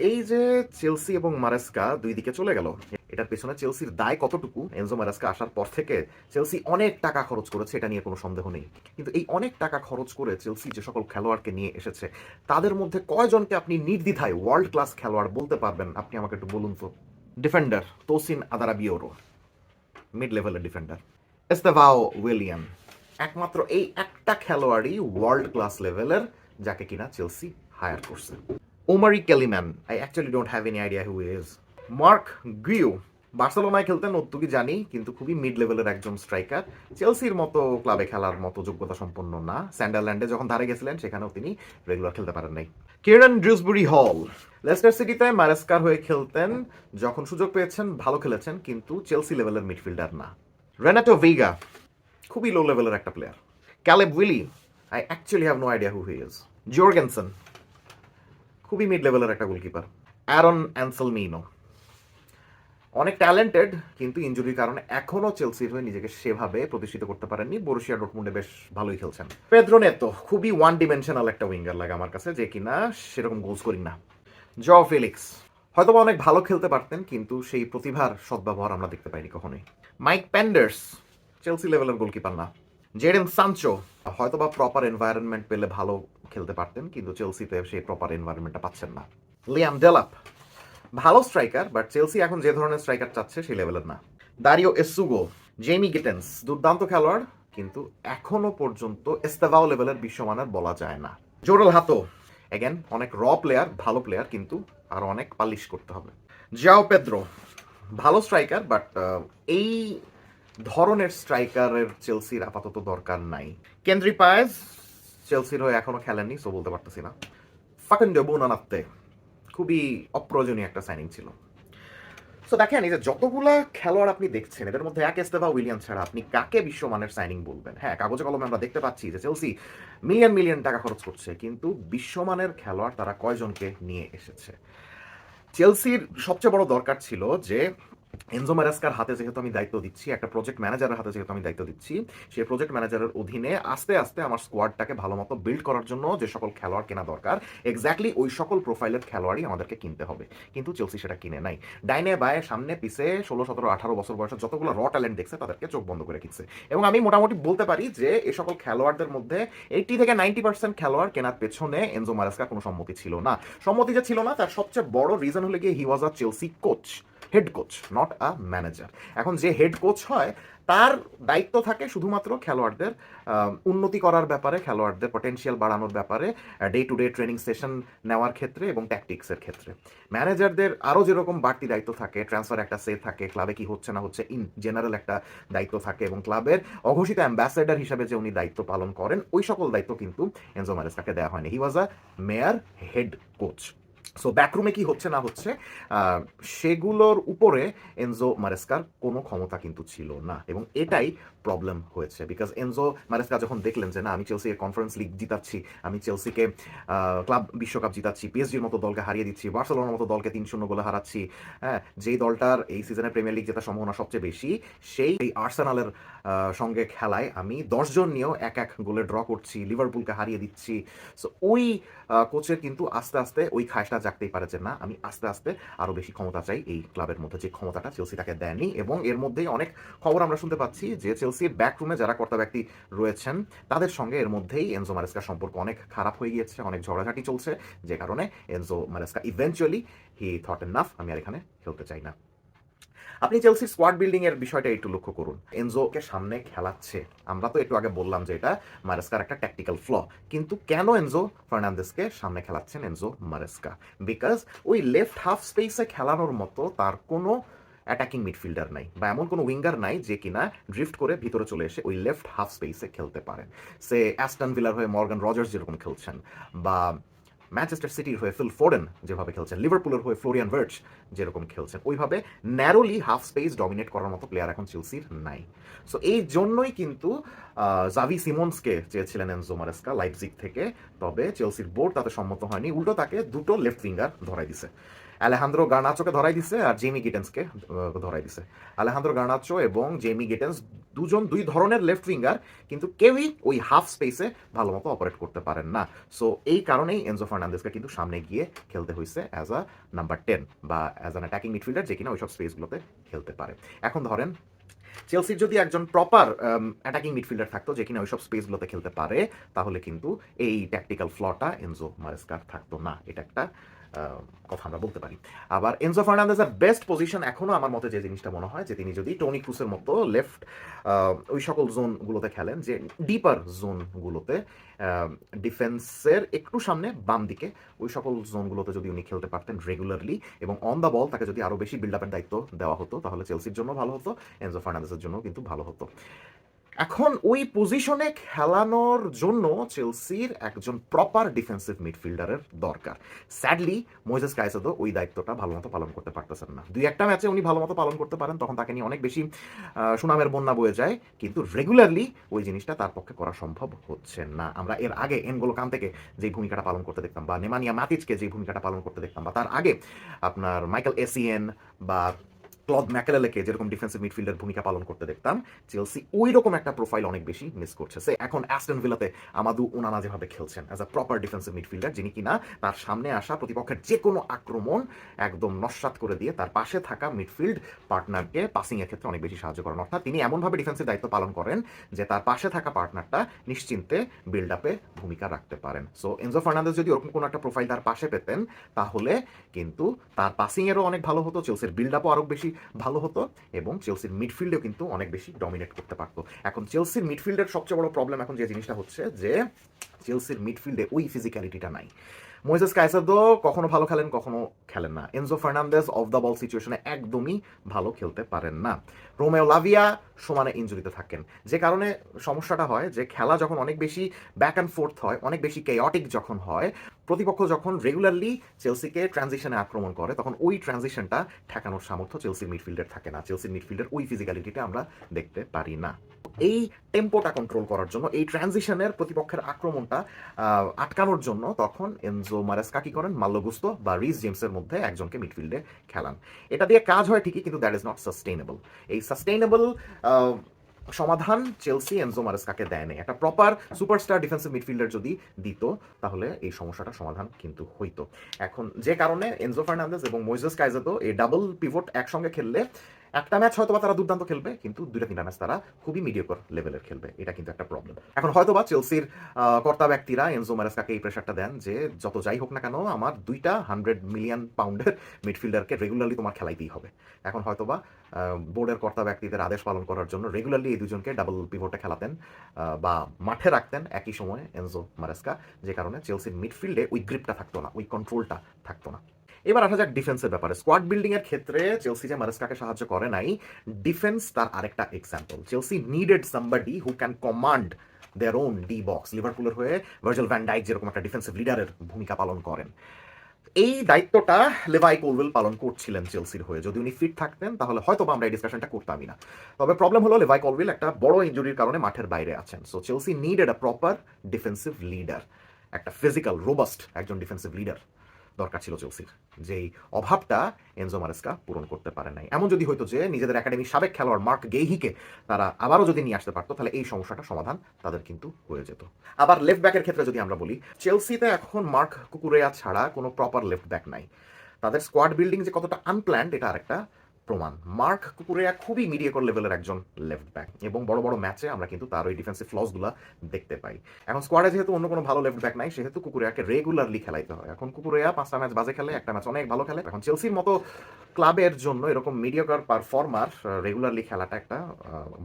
এই যে চেলসি এবং মারেস্কা দুই দিকে চলে গেল, এটার পেছনে চেলসির দায় কতটুকু? এনজো মারেস্কা আসার পর থেকে চেলসি অনেক টাকা খরচ করেছে, এটা নিয়ে কোনো সন্দেহ নেই। কিন্তু এই অনেক টাকা খরচ করে চেলসি যে সকল খেলোয়াড়কে নিয়ে এসেছে, তাদের মধ্যে কয়জনকে আপনি নির্দ্বিধায় ওয়ার্ল্ড ক্লাস খেলোয়াড় বলতে পারবেন? আপনি আমাকে একটু বলুন তো। ডিফেন্ডার তোসিন আদারাবিওরো, মিড লেভেলের ডিফেন্ডার। এস্তেভাও উইলিয়াম, একমাত্র এই একটা খেলোয়াড়ই ওয়ার্ল্ড ক্লাস লেভেলের, যাকে কিনা চেলসি হায়ার করছে। Omari Kellyman, I actually don't have any idea who is. Marc Guiu, বার্সেলোনায় খেলতেন অত্যুকি জানি, কিন্তু খুবই মিড লেভেলের একজন স্ট্রাইকার। চেলসির মতো ক্লাবে খেলার মতো যোগ্যতা সম্পন্ন না। স্যান্ডারল্যান্ডে যখন ধারে গেছিলেন সেখানেও তিনি রেগুলার খেলতে পারেন নাই। কিরান ড্রিউসবুরি হল, লেস্টার সিটিতে মারেস্কার হয়ে খেলতেন, যখন সুযোগ পেয়েছেন ভালো খেলেছেন, কিন্তু চেলসি লেভেলের মিডফিল্ডার না। রেনাটো ভিগা, খুবই লো লেভেলের একটা player. Caleb Wiley, I actually have no idea who he is. Jorgensen, খুবই মিড লেভেলের একটা গোলকিপার। অ্যারন অ্যানসেলমিনো, অনেক ট্যালেন্টেড, কিন্তু ইনজুরির কারণে এখনও চেলসির হয়ে নিজেকে সেভাবে প্রতিষ্ঠিত করতে পারেননি। বরুসিয়া ডর্টমুন্ডে বেশ ভালোই খেলছেন। পেদ্রো নেতো, খুবই ওয়ান ডিমেনশনাল একটা উইঙ্গার লাগে আমার কাছে, যে কিনা সেরকম গোলস করি না। জও ফেলিক্স, হয়তোবা অনেক ভালো খেলতে পারতেন, কিন্তু সেই প্রতিভার সদ্ব্যবহার আমরা দেখতে পাইনি কখনোই। মাইক প্যান্ডার্স, চেলসি লেভেলের গোলকিপার না। জেডেন সানচো, হয়তোবা প্রপার এনভায়রনমেন্ট পেলে ভালো খেলতে পারতেন, কিন্তু চেলসিতে সেই প্রপার এনভায়রনমেন্টটা পাচ্ছেন না। লিয়াম ডেলাপ, ভালো স্ট্রাইকার, বাট চেলসি এখন যে ধরনের স্ট্রাইকার চাচ্ছে সেই লেভেলের না। দারিও এসুগো, জেমি গিটেন্স, দুর্দান্ত খেলোয়াড়, কিন্তু এখনো পর্যন্ত এস্তেভাও লেভেলের বিশ্বমানের বলা যায় না। জোরেল হাতো, এগেন অনেক র প্লেয়ার, ভালো প্লেয়ার, কিন্তু আরো অনেক পালিশ করতে হবে। জাও পেদ্রো, ভালো স্ট্রাইকার, বাট এই ধরনের স্ট্রাইকারের চেলসির আপাতত দরকার নাই। কেন্দ্রি পায়েস, চেলসির হয়ে এখনো খেলেননি, সো বলতে পারতেছি না। ফাকুন্দো বুনানাত্তে, খুবই অপ্রয়োজনীয় একটা সাইনিং ছিল। সো দেখেন, এই যে যতগুলা খেলোয়াড় আপনি দেখছেন, এদের মধ্যে এক এস্তেভা উইলিয়াম ছাড়া আপনি কাকে বিশ্বমানের সাইনিং বলবেন? হ্যাঁ, কাগজে কলমে আমরা দেখতে পাচ্ছি যে চেলসি মিলিয়ন মিলিয়ন টাকা খরচ করছে, কিন্তু বিশ্বমানের খেলোয়াড় তারা কয়জনকে নিয়ে এসেছে? চেলসির সবচেয়ে বড় দরকার ছিল যে এনজো মারেস্কার হাতে যেহেতু আমি দায়িত্ব দিচ্ছি, একটা প্রজেক্ট ম্যানেজারের হাতে যেহেতু আমি দায়িত্ব দিচ্ছি, সেই প্রজেক্ট ম্যানেজারের অধীনে আস্তে আস্তে আমার স্কোয়াডটাকে ভালো মতো বিল্ড করার জন্য যে সকল খেলোয়াড় কেনা দরকার, এক্স্যাক্টলি ওই সকল প্রোফাইলের খেলোয়াড়ই আমাদেরকে কিনতে হবে। কিন্তু চেলসি সেটা কিনে নাই। ডাইনে বায়ে সামনে পিছে 16, 17, 18 বছর বয়সের যতগুলো র ট্যালেন্ট দেখছে তাদেরকে চোখ বন্ধ করে কিনছে। এবং আমি মোটামুটি বলতে পারি যে এই সকল খেলোয়াড়দের মধ্যে 80 থেকে 90% খেলোয়াড় কেনার পেছনে এনজো মারেস্কা কোনো সম্মতি ছিল না। সম্মতি যে ছিল না, তার সবচেয়ে বড় রিজন হলে গিয়ে he was a Chelsea coach, head coach, not a manager. এখন যে হেড কোচ হয়, তার দায়িত্ব থাকে শুধুমাত্র খেলোয়াড়দের উন্নতি করার ব্যাপারে, খেলোয়াড়দের পটেনশিয়াল বাড়ানোর ব্যাপারে, day to day training session নেওয়ার ক্ষেত্রে এবং ট্যাকটিক্সের ক্ষেত্রে। ম্যানেজারদের আরও যেরকম বাড়তি দায়িত্ব থাকে, ট্রান্সফার একটা সে থাকে, ক্লাবে কি হচ্ছে না হচ্ছে ইন জেনারেল একটা দায়িত্ব থাকে, এবং ক্লাবের অঘোষিত অ্যাম্বাসেডার হিসাবে যে উনি দায়িত্ব পালন করেন, ওই সকল দায়িত্ব কিন্তু এনজো মারেস্কাকে দেওয়া হয়নি। হি was a mower head coach. So ব্যাকরুমে কি হচ্ছে না হচ্ছে, সেগুলোর উপরে এনজো মারেস্কার কোনো ক্ষমতা কিন্তু ছিল না, এবং এটাই প্রবলেম হয়েছে। বিকজ এনজো মারেস্কা যখন দেখলেন যে না, আমি চেলসিকে কনফারেন্স লিগ জিতাচ্ছি, আমি চেলসিকে ক্লাব বিশ্বকাপ জিতাচ্ছি, পিএসজির মতো দলকে হারিয়ে দিচ্ছি, বার্সেলোনার মতো দলকে 3-0 গোলে হারাচ্ছি, হ্যাঁ, যেই দলটার এই সিজনে প্রিমিয়ার লিগ জেতার সম্ভাবনা সবচেয়ে বেশি, সেই আর্সেনালের সঙ্গে খেলায় আমি 10 জন নিয়েও 1-1 গোলে ড্র করছি, লিভারপুলকে হারিয়ে দিচ্ছি। সো ওই কোচের কিন্তু আস্তে আস্তে ওই খায়সটা জাগতেই পারে যে না, আমি আস্তে আস্তে আরও বেশি ক্ষমতা চাই এই ক্লাবের মধ্যে, যে ক্ষমতাটা চেলসি তাকে দেয়নি। এবং এর মধ্যেই অনেক খবর আমরা শুনতে পাচ্ছি যে চেলসির ব্যাকরুমে যারা কর্তা ব্যক্তি রয়েছেন, তাদের সঙ্গে এর মধ্যেই এনজো মারেস্কার সম্পর্ক অনেক খারাপ হয়ে গিয়েছে, অনেক ঝগড়াঝাটি চলছে, যে কারণে Enzo Maresca eventually he thought enough, আমি আর এখানে খেলতে চাই না। আপনি চেলসির স্কোয়াড বিল্ডিং এর বিষয়টা একটু লক্ষ্য করুন। এনজোকে সামনে খেলাচ্ছে, আমরা তো একটু আগে বললাম যে এটা মারেস্কার একটা ট্যাকটিক্যাল ফ্ল, কিন্তু কেন এনজো ফার্নান্দেসকে সামনে খেলাচ্ছেন এনজো মারেস্কা? বিকজ ওই লেফট হাফ স্পেসে খেলানোর মতো তার কোনো অ্যাটাকিং মিডফিল্ডার নাই, বা এমন কোনো উইঙ্গার নাই যে কিনা ড্রিফট করে ভিতরে চলে এসে ওই লেফট হাফ স্পেসে খেলতে পারেন। সে অ্যাস্টন ভিলার হয়ে মর্গান রজার্স যেরকম খেলছেন, বা ম্যানচেস্টার সিটির হয়ে ফিল ফোডেন যেভাবে খেলছেন, লিভারপুলের হয়ে ফ্লোরিয়ান ভার্টস যেরকম খেলছেন, ওইভাবে ন্যারোলি হাফ স্পেস ডমিনেট করার মতো প্লেয়ার এখন চেলসির নাই। সো এই জন্যই কিন্তু জাভি সিমন্সকে চেয়েছিলেন এনজো মারেস্কা লাইপজিগ থেকে, তবে চেলসির বোর্ড তাতে সম্মত হয়নি, উল্টো তাকে দুটো লেফট উইঙ্গার ধরাই দিছে। আলেহান্দ্রো গার্নাচোকে ধরাই দিছে আর জেমি গিটেন্সকে ধরাই দিছে। আলেহান্দ্রো গার্নাচো এবং জেমি গিটেন্স দুই ধরনের লেফট উইঙ্গার, কিন্তু কেউই ওই হাফ স্পেসে ভালো মতো অপারেট করতে পারেন না। সো এই কারণেই এনজো ফার্নান্দেসকে কিন্তু সামনে গিয়ে খেলতে হয়েছে অ্যাজ আ নাম্বার 10 বা অ্যাজ অ্যান অ্যাটাকিং মিডফিল্ডার, যে কিনা ওইসব স্পেসগুলোতে খেলতে পারে। এখন ধরেন চেলসির যদি একজন প্রপার অ্যাটাকিং মিডফিল্ডার থাকতো যে কিনা ওইসব স্পেসগুলোতে খেলতে পারে, তাহলে কিন্তু এই ট্যাকটিক্যাল ফ্লটা এনজো মারেস্কার থাকতো না। এটা একটা কথা আমরা বলতে পারি। আবার এনজো ফার্নান্দেজের বেস্ট পজিশন এখনো আমার মতে যে জিনিসটা মনে হয় যে তিনি যদি টনি ক্রুসের মতো লেফট ওই সকল জোনগুলোতে খেলেন, যে ডিপার জোনগুলোতে ডিফেন্সের একটু সামনে বাম দিকে ওই সকল জোনগুলোতে যদি উনি খেলতে পারতেন রেগুলারলি, এবং অন দ্য বল তাকে যদি আরও বেশি বিল্ড আপের দায়িত্ব দেওয়া হতো, তাহলে চেলসির জন্য ভালো হতো, এনজো ফার্নান্দেজের জন্য কিন্তু ভালো হতো। এখন ওই পজিশনে খেলানোর জন্য চেলসির একজন প্রপার ডিফেন্সিভ মিডফিল্ডারের দরকার। স্যাডলি মোইসেস কাইসেদো ওই দায়িত্বটা ভালো মতো পালন করতে পারতেছেন না। দুই একটা ম্যাচে উনি ভালো মতো পালন করতে পারেন, তখন তাকে নিয়ে অনেক বেশি সুনামের বন্যা বয়ে যায়, কিন্তু রেগুলারলি ওই জিনিসটা তার পক্ষে করা সম্ভব হচ্ছে না। আমরা এর আগে এনগোলো কান্তেকে যেই ভূমিকাটা পালন করতে দেখতাম, বা নেমানিয়া মাতিচকে যেই ভূমিকাটা পালন করতে দেখতাম, বা তার আগে আপনার মাইকেল এসিএন বা ক্লদ ম্যাকেলেলেকে যেরকম ডিফেন্সিভ মিডফিল্ডের ভূমিকা পালন করতে দেখতাম, চেলসি ওই রকম একটা প্রোফাইল অনেক বেশি মিস করছে। এখন অ্যাস্টন ভিলাতে আমাদু ওনানা যেভাবে খেলছেন as a proper defensive midfielder, যিনি কিনা তার সামনে আসা প্রতিপক্ষের যে কোনো আক্রমণ একদম নস্যাৎ করে দিয়ে তার পাশে থাকা মিডফিল্ড পার্টনারকে পাসিংয়ের ক্ষেত্রে অনেক বেশি সাহায্য করেন। অর্থাৎ তিনি এমনভাবে ডিফেন্সিভ দায়িত্ব পালন করেন যে তার পাশে থাকা পার্টনারটা নিশ্চিন্তে বিল্ড আপে ভূমিকা রাখতে পারেন। সো এনজো ফার্নান্দেজ যদি ওরকম কোনো একটা প্রোফাইল তার পাশে পেতেন, তাহলে কিন্তু তার পাসিংয়েরও অনেক ভালো হতো, চেলসির বিল্ড আপও আরও বেশি ভালো হতো, এবং চেলসির মিডফিল্ডেও কিন্তু অনেক বেশি ডমিনেট করতে পারতো। এখন চেলসির মিডফিল্ডের সবচেয়ে বড় প্রবলেম এখন যে জিনিসটা হচ্ছে যে চেলসির মিডফিল্ডে ওই ফিজিক্যালিটিটা নাই। মোইসেস কাইসেদো কখনো ভালো খেলেন, কখনো খেলেন না। Enzo Fernandez off the ball সিচুয়েশনে একদমই ভালো খেলতে পারেন না। রোমেও লাভিয়া সমানে ইনজুরিতে থাকেন, যে কারণে সমস্যাটা হয় যে খেলা যখন অনেক বেশি ব্যাক অ্যান্ড ফোর্থ হয়, অনেক বেশি কেয়টিক যখন হয়, প্রতিপক্ষ যখন রেগুলারলি চেলসিকে ট্রানজিশনে আক্রমণ করে, তখন ওই ট্রানজিশনটা ঠেকানোর সামর্থ্য চেলসির মিডফিল্ডের থাকে না। চেলসির মিডফিল্ডের ওই ফিজিক্যালিটিটা আমরা দেখতে পারি না। এই টেম্পোটা কন্ট্রোল করার জন্য, এই ট্রানজিশনের প্রতিপক্ষের আক্রমণটা আটকানোর জন্য তখন এনজো মারেস্কা কি করেন, মাল্লো গুস্তো বা রিস জেমসের মধ্যে একজনকে মিডফিল্ডে খেলান। এটা দিয়ে কাজ হয় ঠিকই, কিন্তু দ্যাট ইজ নট সাস্টেইনেবল। এই সাস্টেইনেবল সমাধান চেলসি এনজো মারেস্কাকে দেয় নাই। একটা প্রপার সুপারস্টার ডিফেন্সিভ মিডফিল্ডার যদি দিত, তাহলে এই সমস্যাটার সমাধান কিন্তু হইতো। এখন যে কারণে এনজো ফার্নান্দেজ এবং মোইসেস কাইসেদো এই ডাবল পিভট একসঙ্গে খেললে একটা ম্যাচ হয়তো তারা দুর্দান্ত খেলবে, কিন্তু দুইটা তিনটা ম্যাচ তারা খুবই মিডিওকর লেভেলের খেলবে। এটা কিন্তু একটা প্রবলেম। এখন হয়তোবা চেলসির কর্তা ব্যক্তিরা এনজো মারেস্কাকে এই প্রেশারটা দেন যে যত যাই হোক না কেন, আমার দুইটা 100 মিলিয়ন পাউন্ডের মিডফিল্ডারকে রেগুলারলি তোমার খেলাইতেই হবে। এখন হয়তোবা বোর্ডের কর্তা ব্যক্তিদের আদেশ পালন করার জন্য রেগুলারলি এই দুজনকে ডাবল পিভটে খেলাতেন বা মাঠে রাখতেন একই সময়ে এনজো মারেস্কা, যে কারণে চেলসির মিডফিল্ডে ওই গ্রিপটা থাকতো না, ওই কন্ট্রোলটা থাকতো না। এবার আসা যাক ডিফেন্সের ব্যাপারে। স্কোয়াড বিল্ডিং এর ক্ষেত্রে চেলসি যে মারেস্কাকে সাহায্য করে নাই, ডিফেন্স তার আরেকটা example. Chelsea needed somebody who can command their own D box. লিভারপুলের হয়ে ভার্জিল ভ্যান ডাইক যেরকম একটা ডিফেন্সিভ লিডারের ভূমিকা পালন করেন, এই দায়িত্বটা লেভাই কোলওয়েল পালন করছিলেন চেলসির হয়ে। যদি উনি ফিট থাকতেন, তাহলে হয়তো আমরা এই ডিসকাশনটা করতামই না। তবে প্রবলেম হলো লেভাই কোলওয়েল একটা বড় ইনজুরির কারণে মাঠের বাইরে আছেন। সো চেলসি নিডেড আ প্রপার ডিফেন্সিভ লিডার, একটা ফিজিক্যাল রোবাস্ট একজন ডিফেন্সিভ লিডার দরকার ছিল চেলসির, যেই অভাবটা এনজো মারেস্কা পূরণ করতে পারে নাই। এমন যদি হয়তো যে নিজেদের একাডেমির সাবেক খেলোয়াড় মার্ক গেইহিকে তারা আবারও যদি নিয়ে আসতে পারতো, তাহলে এই সমস্যাটা সমাধান তাদের কিন্তু হয়ে যেত। আবার লেফট ব্যাকের ক্ষেত্রে যদি আমরা বলি, চেলসিতে এখন মার্ক কুকুরেয়া ছাড়া কোনো প্রপার লেফট ব্যাক নাই। তাদের স্কোয়াড বিল্ডিং যে কতটা আনপ্ল্যান্ড, এটা আরেকটা প্রমাণ। মার্ক কুকুরেয়া খুবই মিডিয়েকর লেভেলের একজন লেফট ব্যাক, এবং বড় বড় ম্যাচে আমরা কিন্তু তার ওই ডিফেন্সিভ ফ্লসগুলো দেখতে পাই। এখন স্কোয়াডে যেহেতু অন্য কোনো ভালো লেফট ব্যাক নাই, সেহেতু কুকুরেয়াকে রেগুলারলি খেলাইতে হয়। এখন কুকুরেয়া 5টা ম্যাচ বাজে খেলে, একটা ম্যাচ অনেক ভালো খেলে। এখন চেলসির মতো ক্লাবের জন্য এরকম মিডিয়েকর পারফর্মার রেগুলারলি খেলাটা একটা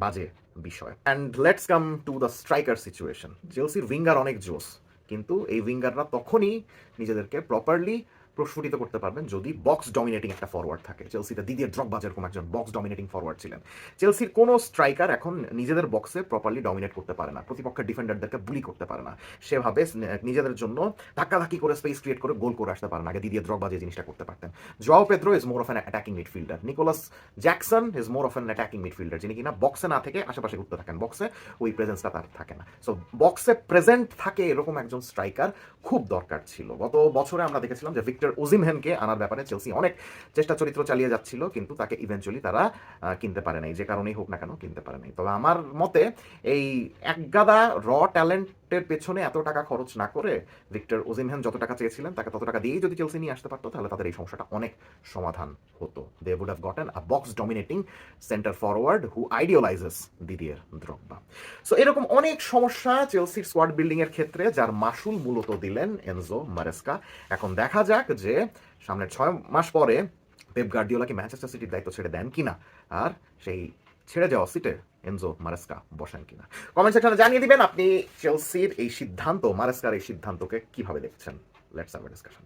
বাজে বিষয়। And let's come to the striker situation. চেলসির উইঙ্গার অনেক জোস, কিন্তু এই উইঙ্গাররা তখনই নিজেদেরকে প্রপারলি প্রস্ফুটিত করতে পারবেন যদি বক্স ডমিনেটিং একটা ফরওয়ার্ড থাকে। চেলসিতে দিদিয়ের ড্রগবা যেরকম একজন বক্স ডমিনেটিং ফরওয়ার্ড ছিলেন। চেলসির কোনো স্ট্রাইকার এখন নিজেদের বক্সে প্রপারলি ডমিনেট করতে পারে না, প্রতিপক্ষের ডিফেন্ডারদেরকে বুলি করতে পারে না, সেভাবে নিজেদের জন্য ধাক্কাধাক্কি করে স্পেস ক্রিয়েট করে গোল করে আসতে পারে না। আগে দিদিয়ের ড্রগবা যে জিনিসটা করতে পারতেন। Joao Pedro is more of an attacking midfielder. Nicolas Jackson is more of an attacking midfielder, যিনি কিনা বক্সে না থেকে আশেপাশে ঘুরতে থাকেন, বক্সে ওই প্রেজেন্সটা তার থাকে না। সো বক্সে প্রেজেন্ট থাকে এরকম একজন স্ট্রাইকার খুব দরকার ছিল। গত বছরে আমরা দেখেছিলাম যে ভিক্টর ভিক্টর ওজিমহেনকে আনার ব্যাপারে চেলসি অনেক চেষ্টা চরিত্র চালিয়ে যাচ্ছিল, কিন্তু তাকে ইভেনচুয়ালি তারা কিনতে পারে নাই, যে কারণেই হোক না কেন কিনতে পারে নাই। তবে আমার মতে এই একগাদা র ট্যালেন্টের পেছনে এত টাকা খরচ না করে ভিক্টর ওজিমহেন যত টাকা চেয়েছিলেন তাকে তত টাকা দিয়েই যদি চেলসি নিয়ে আসতে পারতো, তাহলে তাদের এই সমস্যাটা অনেক সমাধান হতো। They would have gotten a box dominating centre forward who idealises Didier Drogba. So এরকম অনেক সমস্যা চেলসির স্কোয়াড বিল্ডিং এর ক্ষেত্রে, যার মাসুল মূলত দিলেন এনজো মারেস্কা। এখন দেখা যাক যে সামনের 6 মাস পরে পেপ গার্দিওলাকে ম্যানচেস্টার সিটির দায়িত্ব ছেড়ে দেন কিনা, আর সেই ছেড়ে যাওয়া সিটে এনজো মারেস্কা বসেন কিনা। কমেন্ট সেকশনে জানিয়ে দিবেন আপনি চেলসির এই সিদ্ধান্ত, মারেস্কার এই সিদ্ধান্তকে কিভাবে দেখছেন। Let's have a discussion.